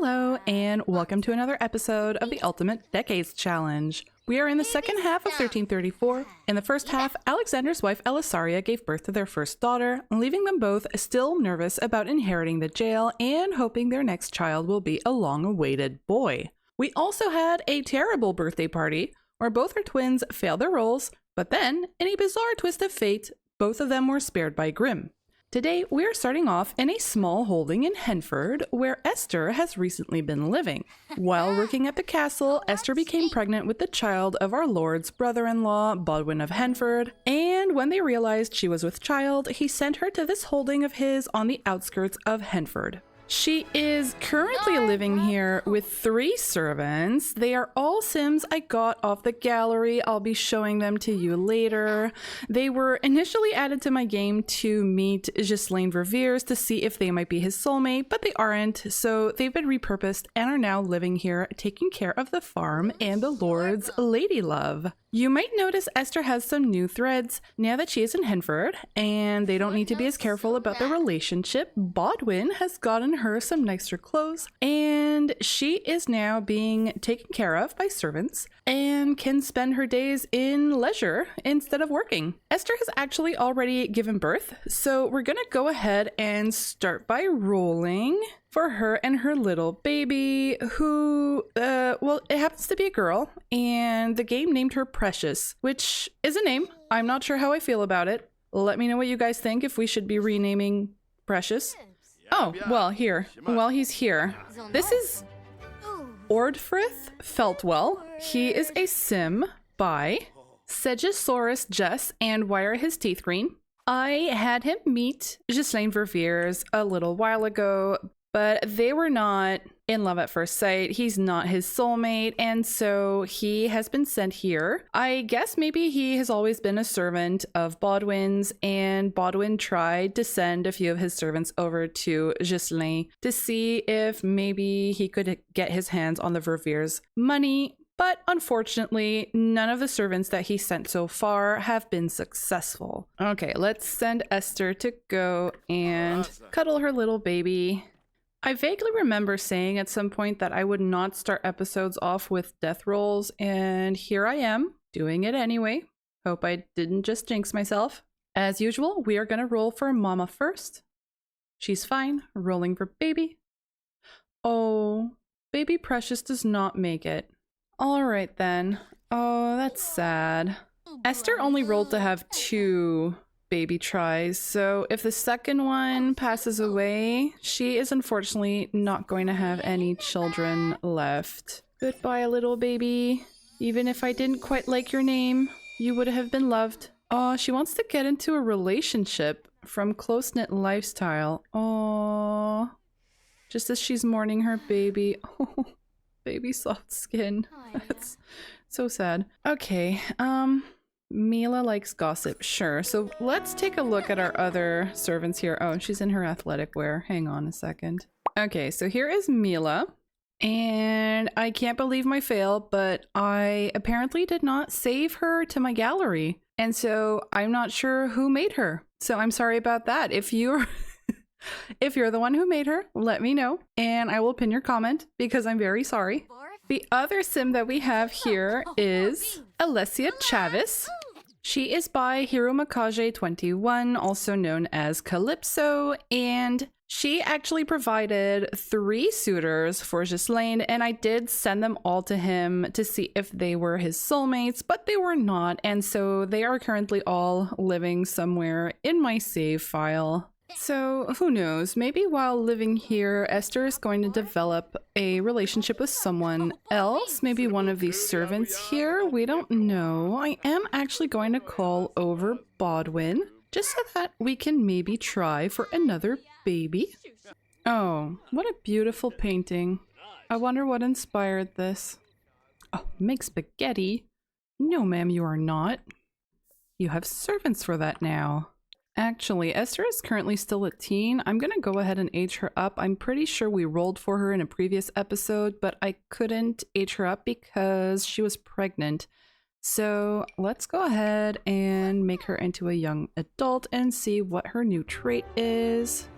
Hello, and welcome to another episode of the Ultimate Decades Challenge. We are in the second half of 1334. In the first half, Alexander's wife Elysaria gave birth to their first daughter, leaving them both still nervous about inheriting the jail and hoping their next child will be a long-awaited boy. We also had a terrible birthday party, where both her twins failed their roles, but then, in a bizarre twist of fate, both of them were spared by Grimm. Today, we are starting off in a small holding in Henford, where Esther has recently been living. While working at the castle, Esther became pregnant with the child of our lord's brother-in-law, Bodwin of Henford, and when they realized she was with child, he sent her to this holding of his on the outskirts of Henford. She is currently living here with 3 servants. They are all Sims I got off the gallery. I'll be showing them to you later. They were initially added to my game to meet Ghislaine Verveers to see if they might be his soulmate, but they aren't, so they've been repurposed and are now living here, taking care of the farm and the Lord's lady love. You might notice Esther has some new threads now that she is in Henford, and they don't need to be as careful about their relationship. Bodwin has gotten her some nicer clothes, and she is now being taken care of by servants and can spend her days in leisure instead of working. Esther has actually already given birth, so we're gonna go ahead and start by rolling for her and her little baby, who, well, it happens to be a girl, and the game named her Precious, which is a name. I'm not sure how I feel about it. Let me know what you guys think, if we should be renaming Precious. Oh, well, here, while he's here, this is Ordfrith Feltwell. He is a sim by Segisaurus Jess, and why are his teeth green? I had him meet Ghislaine Verveers a little while ago, but they were not in love at first sight. He's not his soulmate, and so he has been sent here. I guess maybe he has always been a servant of Bodwin's, and Bodwin tried to send a few of his servants over to Ghislaine to see if maybe he could get his hands on the Verveers' money. But unfortunately, none of the servants that he sent so far have been successful. Okay, let's send Esther to go and cuddle her little baby. I vaguely remember saying at some point that I would not start episodes off with death rolls, and here I am, doing it anyway. Hope I didn't just jinx myself. As usual, we are gonna roll for Mama first. She's fine. Rolling for baby. Oh, baby Precious does not make it. Alright then. Oh, that's sad. Esther only rolled to have 2 baby tries, so if the second one passes away, she is unfortunately not going to have any children left. Goodbye, little baby. Even if I didn't quite like your name, you would have been loved. Oh, she wants to get into a relationship from close-knit lifestyle. Oh, just as she's mourning her baby. Oh, baby soft skin. That's so sad. Okay, Mila likes gossip, sure. So let's take a look at our other servants here. Oh, she's in her athletic wear. Hang on a second. Okay, so here is Mila. And I can't believe my fail, but I apparently did not save her to my gallery. And so I'm not sure who made her. So I'm sorry about that. If you're if you're the one who made her, let me know and I will pin your comment because I'm very sorry. The other sim that we have here is Alessia Chavis. She is by Hiromakaje21, also known as Calypso, and she actually provided 3 suitors for Ghislaine, and I did send them all to him to see if they were his soulmates, but they were not, and so they are currently all living somewhere in my save file. So who knows, maybe while living here, Esther is going to develop a relationship with someone else, maybe one of these servants here, we don't know. I am actually going to call over Bodwin, just so that we can maybe try for another baby. Oh, what a beautiful painting. I wonder what inspired this. Oh, make spaghetti? No ma'am, you are not. You have servants for that now. Actually, Esther is currently still a teen. I'm gonna go ahead and age her up. I'm pretty sure we rolled for her in a previous episode, but I couldn't age her up because she was pregnant. So let's go ahead and make her into a young adult and see what her new trait is.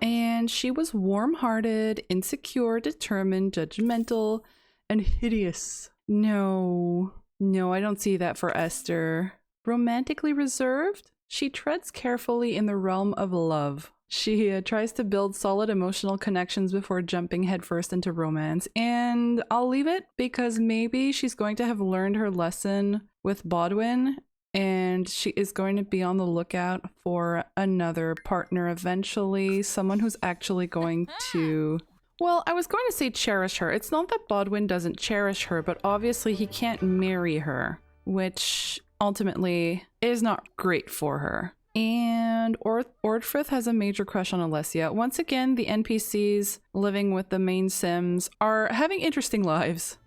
And she was warm-hearted, insecure, determined, judgmental, and hideous. No, I don't see that for Esther. Romantically reserved? She treads carefully in the realm of love. She tries to build solid emotional connections before jumping headfirst into romance. And I'll leave it because maybe she's going to have learned her lesson with Bodwin and she is going to be on the lookout for another partner eventually. Someone who's actually going to... Well, I was going to say cherish her. It's not that Bodwin doesn't cherish her, but obviously he can't marry her, which ultimately is not great for her. And Ordfrith has a major crush on Alessia. Once again, the NPCs living with the main Sims are having interesting lives.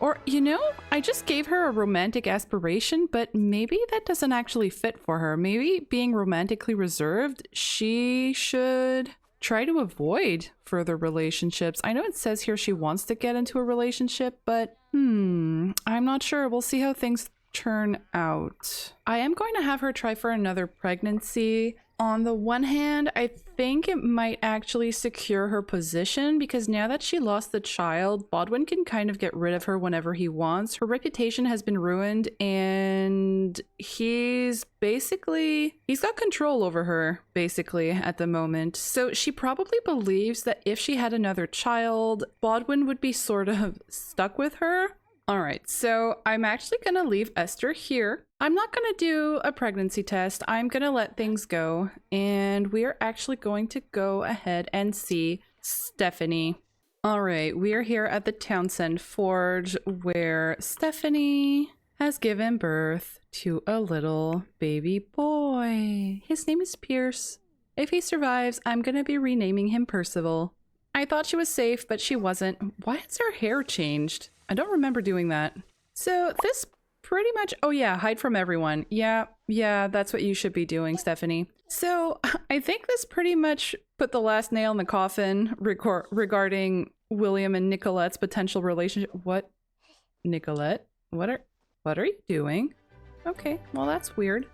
Or, you know, I just gave her a romantic aspiration, but maybe that doesn't actually fit for her. Maybe being romantically reserved, she should try to avoid further relationships. I know it says here she wants to get into a relationship, but I'm not sure. We'll see how things turn out. I am going to have her try for another pregnancy. On the one hand, I think it might actually secure her position because now that she lost the child, Bodwin can kind of get rid of her whenever he wants. Her reputation has been ruined and he's got control over her basically at the moment. So she probably believes that if she had another child, Bodwin would be sort of stuck with her. All right, so I'm actually gonna leave Esther here. I'm not gonna do a pregnancy test. I'm gonna let things go. And we are actually going to go ahead and see Stefanie. All right, we are here at the Townsend Forge where Stefanie has given birth to a little baby boy. His name is Pierce. If he survives, I'm gonna be renaming him Percival. I thought she was safe, but she wasn't. Why has her hair changed? I don't remember doing that. So this pretty much... Oh yeah, hide from everyone. Yeah, that's what you should be doing, Stefanie. So I think this pretty much put the last nail in the coffin regarding William and Nicolette's potential relationship. What? Nicolette? What are you doing? Okay, well that's weird.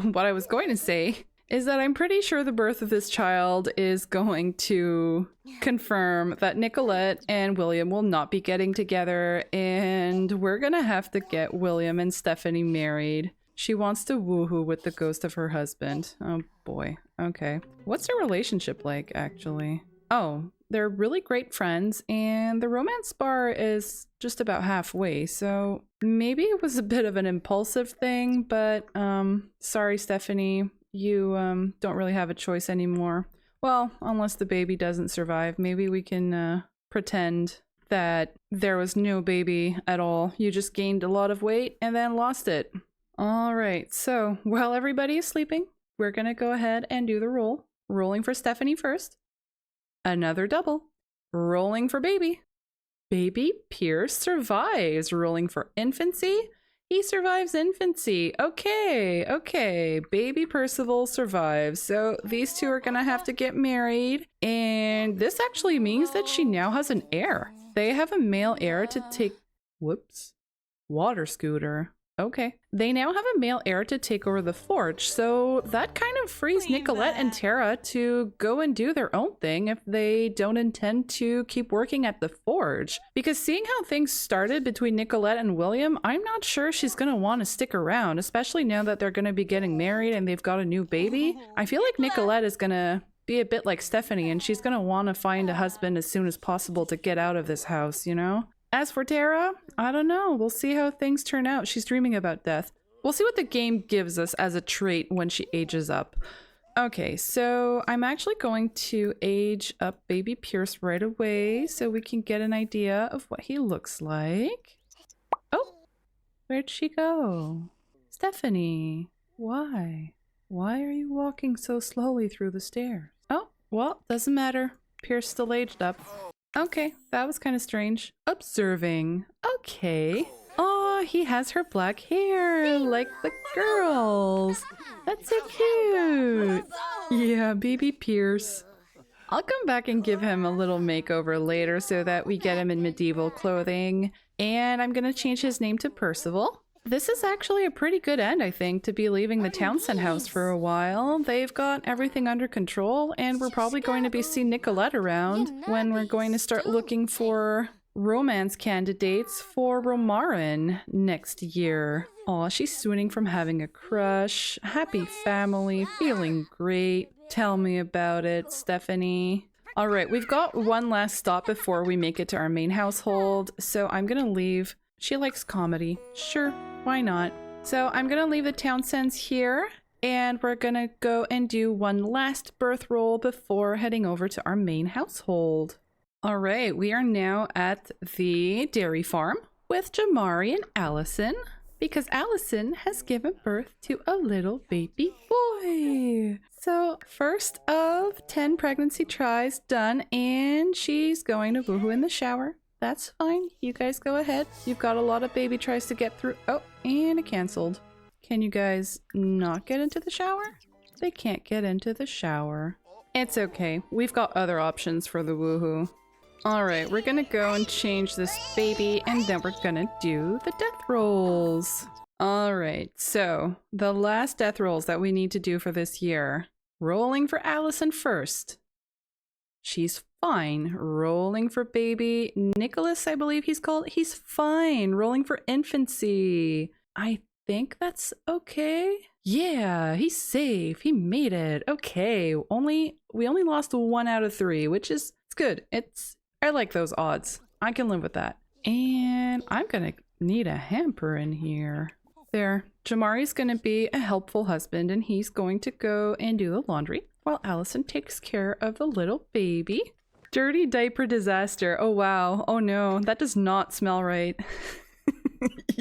What I was going to say is that I'm pretty sure the birth of this child is going to confirm that Nicolette and William will not be getting together, and we're gonna have to get William and Stefanie married. She wants to woohoo with the ghost of her husband. Oh boy. Okay. What's their relationship like, actually? Oh, they're really great friends, and the romance bar is just about halfway, so maybe it was a bit of an impulsive thing, but sorry, Stefanie. You don't really have a choice anymore. Well, unless the baby doesn't survive, maybe we can pretend that there was no baby at all. You just gained a lot of weight and then lost it. All right, so while everybody is sleeping, we're gonna go ahead and do the roll. Rolling for Stefanie first. Another double. Rolling for baby. Baby Pierce survives. Rolling for infancy. He survives infancy. Okay. Baby Percival survives. So these two are gonna have to get married. And this actually means that she now has an heir. They have a male heir to take... Whoops. Water scooter. Okay. They now have a male heir to take over the forge, so that kind of frees Nicolette and Tara to go and do their own thing if they don't intend to keep working at the forge. Because seeing how things started between Nicolette and William, I'm not sure she's gonna want to stick around, especially now that they're gonna be getting married and they've got a new baby. I feel like Nicolette is gonna be a bit like Stefanie, and she's gonna want to find a husband as soon as possible to get out of this house, you know? As for Tara, I don't know. We'll see how things turn out. She's dreaming about death. We'll see what the game gives us as a trait when she ages up. Okay, so I'm actually going to age up baby Pierce right away so we can get an idea of what he looks like. Oh, where'd she go? Stefanie, why? Why are you walking so slowly through the stairs? Oh, well, doesn't matter. Pierce still aged up. Okay, that was kind of strange. Observing. Okay. Oh, he has her black hair, like the girls. That's so cute. Yeah, baby Pierce. I'll come back and give him a little makeover later so that we get him in medieval clothing. And I'm gonna change his name to Percival. this is actually a pretty good end, I think, to be leaving the Townsend house for a while. They've got everything under control, and we're probably going to be seeing Nicolette around when we're going to start looking for romance candidates for Romarin next year. Aw, she's swooning from having a crush. Happy family, feeling great. Tell me about it, Stefanie. Alright, we've got one last stop before we make it to our main household, so I'm gonna leave. She likes comedy. Sure, why not? So I'm gonna leave the Townsends here, and we're gonna go and do one last birth roll before heading over to our main household. Alright, we are now at the dairy farm with Jamari and Alyson, because Alyson has given birth to a little baby boy. So first of 10 pregnancy tries done, and she's going to woohoo in the shower. That's fine. You guys go ahead. You've got a lot of baby tries to get through. Oh, and it canceled. Can you guys not get into the shower? They can't get into the shower. It's okay. We've got other options for the woohoo. Alright, we're gonna go and change this baby, and then we're gonna do the death rolls. Alright, so the last death rolls that we need to do for this year. Rolling for Alyson first. She's fine. Rolling for baby Nicholas, I believe he's called. He's fine. Rolling for infancy. I think that's okay. Yeah, he's safe. He made it. Okay. We only lost 1 out of 3, which is it's good. I like those odds. I can live with that. And I'm gonna need a hamper in here. There. Jamari's gonna be a helpful husband, and he's going to go and do the laundry while Alyson takes care of the little baby. Dirty diaper disaster. Oh wow. Oh no, that does not smell right.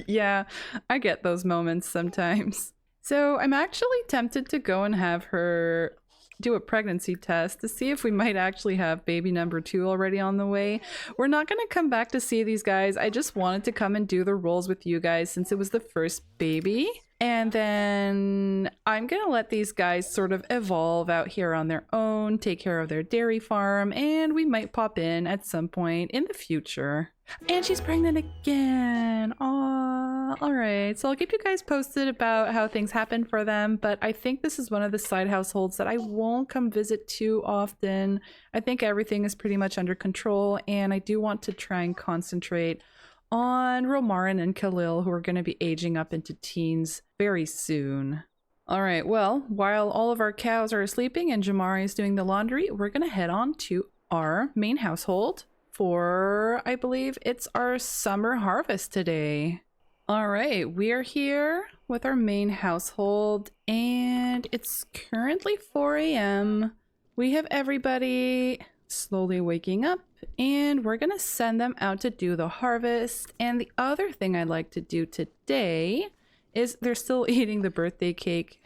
Yeah, I get those moments sometimes. So I'm actually tempted to go and have her do a pregnancy test to see if we might actually have baby number 2 already on the way. We're not going to come back to see these guys. I just wanted to come and do the rolls with you guys since it was the first baby. And then I'm going to let these guys sort of evolve out here on their own, take care of their dairy farm, and we might pop in at some point in the future. And she's pregnant again. Aww. Alright, so I'll keep you guys posted about how things happen for them, but I think this is one of the side households that I won't come visit too often. I think everything is pretty much under control, and I do want to try and concentrate on Romarin and Khalil, who are going to be aging up into teens very soon. Alright, well, while all of our cows are sleeping and Jamari is doing the laundry, we're going to head on to our main household for, I believe it's our summer harvest today. Alright, we are here with our main household, and it's currently 4 a.m. We have everybody slowly waking up, and we're gonna send them out to do the harvest. And the other thing I'd like to do today is they're still eating the birthday cake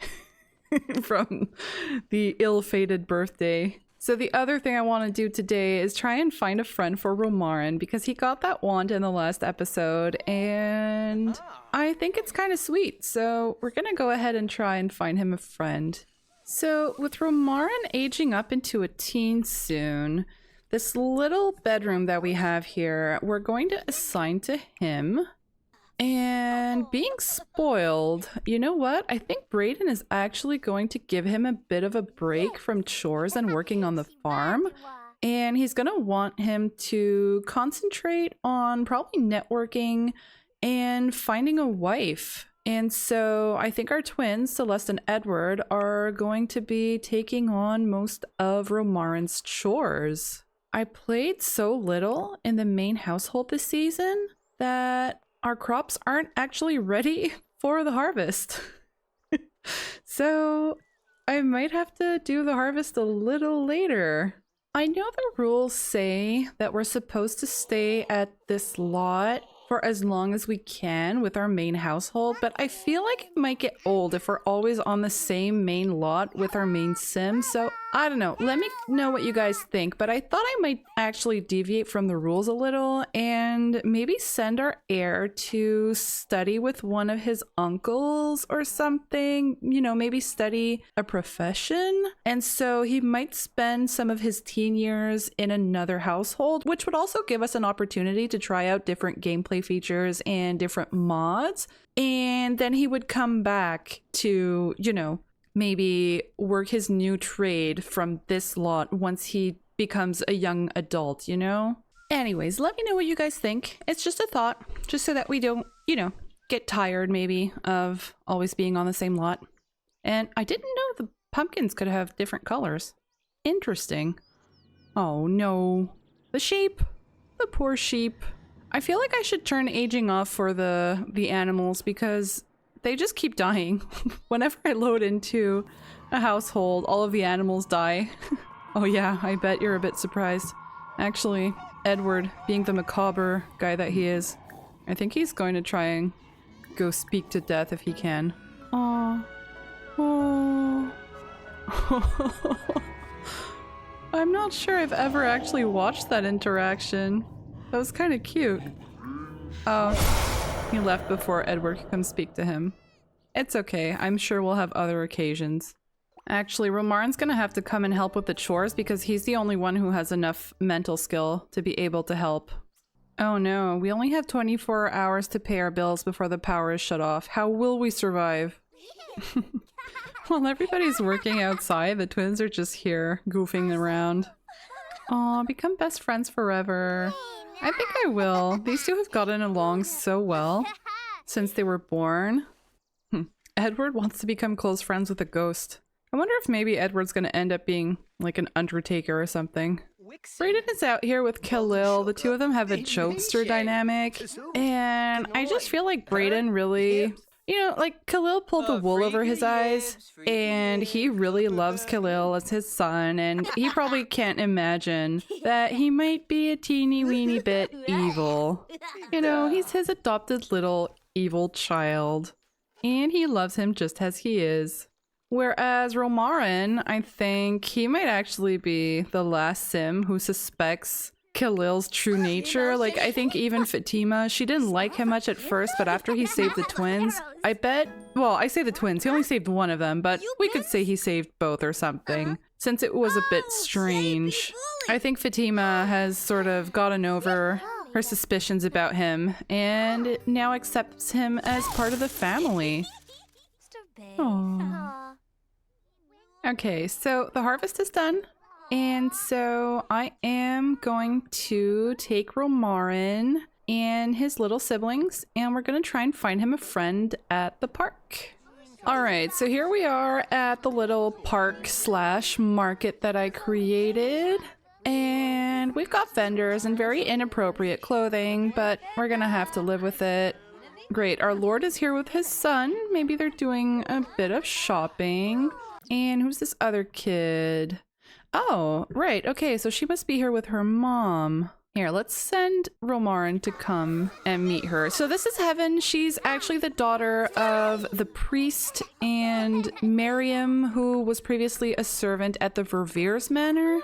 from the ill-fated birthday. So the other thing I want to do today is try and find a friend for Romarin, because he got that wand in the last episode and I think it's kind of sweet. So we're gonna go ahead and try and find him a friend. So with Romarin aging up into a teen soon, this little bedroom that we have here, we're going to assign to him. And being spoiled, you know what? I think Brayden is actually going to give him a bit of a break from chores and working on the farm. And he's going to want him to concentrate on probably networking and finding a wife. And so I think our twins, Celeste and Edward, are going to be taking on most of Romarin's chores. I played so little in the main household this season that our crops aren't actually ready for the harvest. So I might have to do the harvest a little later. I know the rules say that we're supposed to stay at this lot for as long as we can with our main household, but I feel like it might get old if we're always on the same main lot with our main sim. So I don't know. Let me know what you guys think, but I thought I might actually deviate from the rules a little and maybe send our heir to study with one of his uncles or something. You know, maybe study a profession. And so he might spend some of his teen years in another household, which would also give us an opportunity to try out different gameplay features and different mods. And then he would come back to, you know, maybe work his new trade from this lot once he becomes a young adult, you know? Anyways, let me know what you guys think. It's just a thought, just so that we don't, you know, get tired maybe of always being on the same lot. And I didn't know the pumpkins could have different colors. Interesting. Oh no. The sheep. The poor sheep. I feel like I should turn aging off for the animals because they just keep dying. Whenever I load into a household, all of the animals die. Oh yeah, I bet you're a bit surprised. Actually, Edward, being the macabre guy that he is, I think he's going to try and go speak to death if he can. Aww. Oh. I'm not sure I've ever actually watched that interaction. That was kind of cute. Oh. He left before Edward could come speak to him. It's okay. I'm sure we'll have other occasions. Actually, Romarin's gonna have to come and help with the chores because he's the only one who has enough mental skill to be able to help. Oh no, we only have 24 hours to pay our bills before the power is shut off. How will we survive? While everybody's working outside, the twins are just here, goofing around. Aw, become best friends forever. I think I will. These two have gotten along so well since they were born. Edward wants to become close friends with a ghost. I wonder if maybe Edward's gonna end up being like an undertaker or something. Brayden is out here with Khalil. The two of them have a jokester dynamic. And I just feel like Brayden really... You know, like, Khalil pulled the wool over his eyes, and he really loves Khalil as his son, and he probably can't imagine that he might be a teeny weeny bit evil. You know, he's his adopted little evil child, and he loves him just as he is. Whereas Romarin, I think he might actually be the last sim who suspects Khalil's true nature. Like, I think even Fatima, she didn't like him much at first, but after he saved the twins, I bet... Well, I say the twins, he only saved one of them, but we could say he saved both or something, since it was a bit strange. I think Fatima has sort of gotten over her suspicions about him, and now accepts him as part of the family. Aww. Okay, so the harvest is done. And so I am going to take Romarin and his little siblings, and we're going to try and find him a friend at the park. Alright, so here we are at the little park slash market that I created. And we've got vendors in very inappropriate clothing, but we're going to have to live with it. Great, our lord is here with his son. Maybe they're doing a bit of shopping. And who's this other kid? Oh, right. Okay, so she must be here with her mom. Here, let's send Romarin to come and meet her. So this is Heaven. She's actually the daughter of the priest and Miriam, who was previously a servant at the Verveers Manor.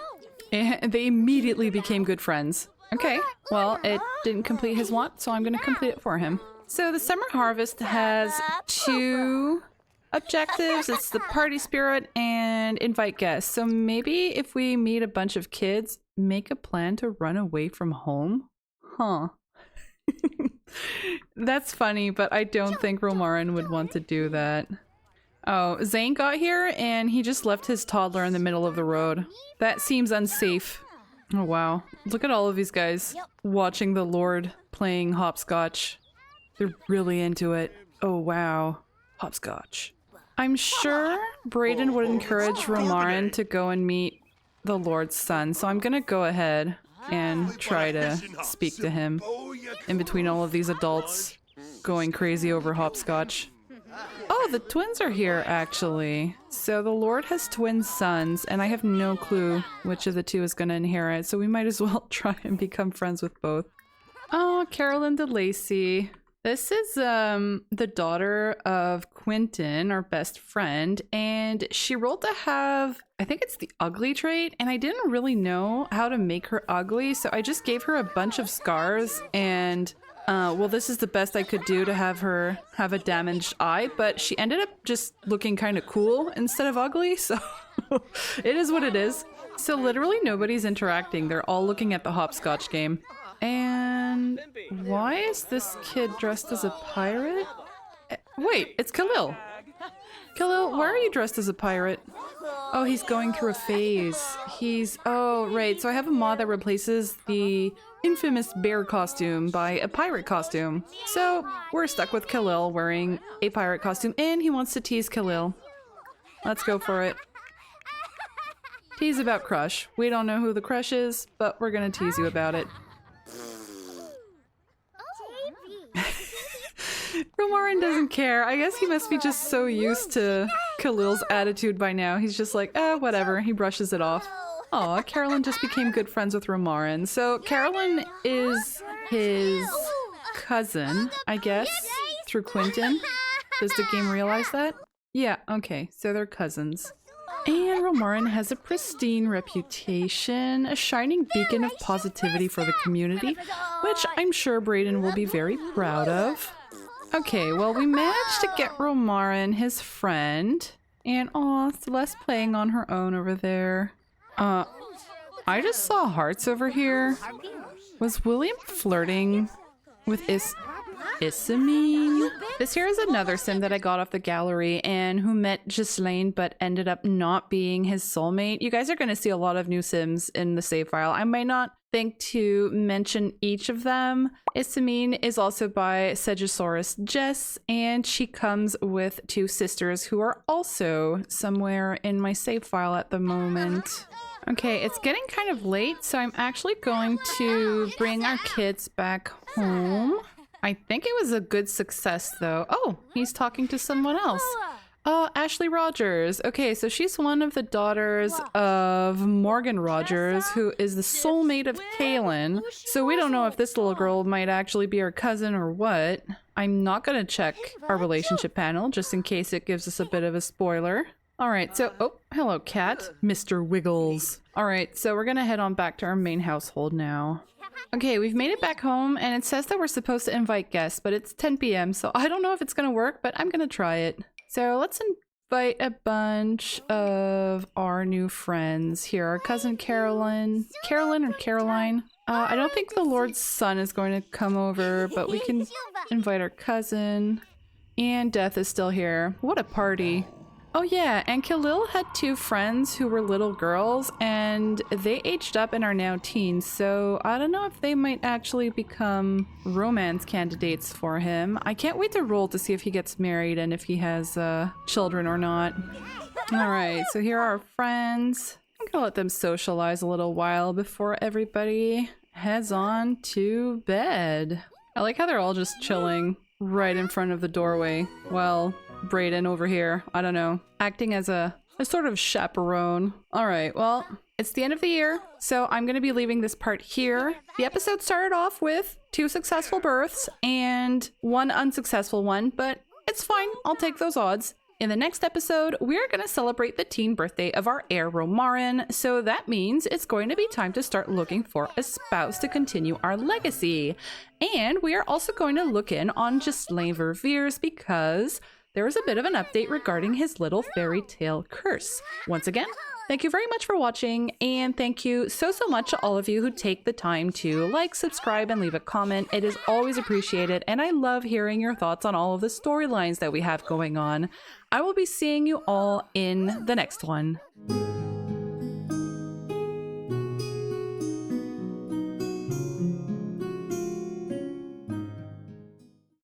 And they immediately became good friends. Okay, well, it didn't complete his want, so I'm going to complete it for him. So the summer harvest has two objectives. It's the party spirit and invite guests. So maybe if we meet a bunch of kids, make a plan to run away from home? Huh. That's funny, but I don't think Romarin would want to do that. Oh, Zane got here and he just left his toddler in the middle of the road. That seems unsafe. Oh wow. Look at all of these guys watching the Lord playing hopscotch. They're really into it. Oh wow. Hopscotch. I'm sure Brayden would encourage Romarin to go and meet the Lord's son, so I'm gonna go ahead and try to speak to him in between all of these adults going crazy over hopscotch. Oh, the twins are here, actually. So the Lord has twin sons, and I have no clue which of the two is gonna inherit, so we might as well try and become friends with both. Oh, Carolyn de Lacy. This is the daughter of Quentin, our best friend, and she rolled to have, I think it's the ugly trait, and I didn't really know how to make her ugly, so I just gave her a bunch of scars, and well, this is the best I could do to have her have a damaged eye, but she ended up just looking kind of cool instead of ugly, so it is what it is. So literally nobody's interacting, they're all looking at the hopscotch game. And why is this kid dressed as a pirate? Wait, it's Khalil. Khalil, why are you dressed as a pirate? Oh, he's going through a phase. Oh, right. So I have a mod that replaces the infamous bear costume by a pirate costume. So we're stuck with Khalil wearing a pirate costume and he wants to tease Khalil. Let's go for it. Tease about crush. We don't know who the crush is, but we're gonna tease you about it. Romarin doesn't care. I guess he must be just so used to Khalil's attitude by now. He's just like, whatever. He brushes it off. Aw, Carolyn just became good friends with Romarin. So Carolyn is his cousin, I guess, through Quentin. Does the game realize that? Yeah, okay. So they're cousins. And Romarin has a pristine reputation, a shining beacon of positivity for the community, which I'm sure Brayden will be very proud of. Okay, well, we managed to get Romarin his friend. And aw, Celeste playing on her own over there. I just saw hearts over here. Was William flirting with Isamine? This here is another sim that I got off the gallery and who met Ghislaine but ended up not being his soulmate. You guys are going to see a lot of new sims in the save file. I might not think to mention each of them. Isamine is also by Segosaurus Jess, and she comes with two sisters who are also somewhere in my save file at the moment. Okay, it's getting kind of late, so I'm actually going to bring our kids back home. I think it was a good success, though. Oh, he's talking to someone else. Oh, Ashley Rogers. Okay, so she's one of the daughters of Morgan Rogers, who is the soulmate of Kaylin. So we don't know if this little girl might actually be her cousin or what. I'm not going to check our relationship panel, just in case it gives us a bit of a spoiler. All right, so, oh, hello, cat. Mr. Wiggles. All right, so we're going to head on back to our main household now. Okay, we've made it back home, and it says that we're supposed to invite guests, but it's 10 p.m., so I don't know if it's going to work, but I'm going to try it. So let's invite a bunch of our new friends here. Our cousin Carolyn or Caroline. I don't think the Lord's son is going to come over, but we can invite our cousin. And Death is still here. What a party. Oh yeah, and Khalil had two friends who were little girls, and they aged up and are now teens, so I don't know if they might actually become romance candidates for him. I can't wait to roll to see if he gets married and if he has children or not. Alright, so here are our friends. I'm gonna let them socialize a little while before everybody heads on to bed. I like how they're all just chilling right in front of the doorway. Well, Brayden over here, I don't know, acting as a sort of chaperone. All right, well, it's the end of the year, so I'm going to be leaving this part here. The episode started off with 2 successful births and 1 unsuccessful one, but it's fine. I'll take those odds. In the next episode, we're going to celebrate the teen birthday of our heir Romarin, so that means it's going to be time to start looking for a spouse to continue our legacy. And we are also going to look in on Ghislaine Verveers because there is a bit of an update regarding his little fairy tale curse. Once again, thank you very much for watching, and thank you so much to all of you who take the time to like, subscribe, and leave a comment. It is always appreciated, and I love hearing your thoughts on all of the storylines that we have going on. I will be seeing you all in the next one.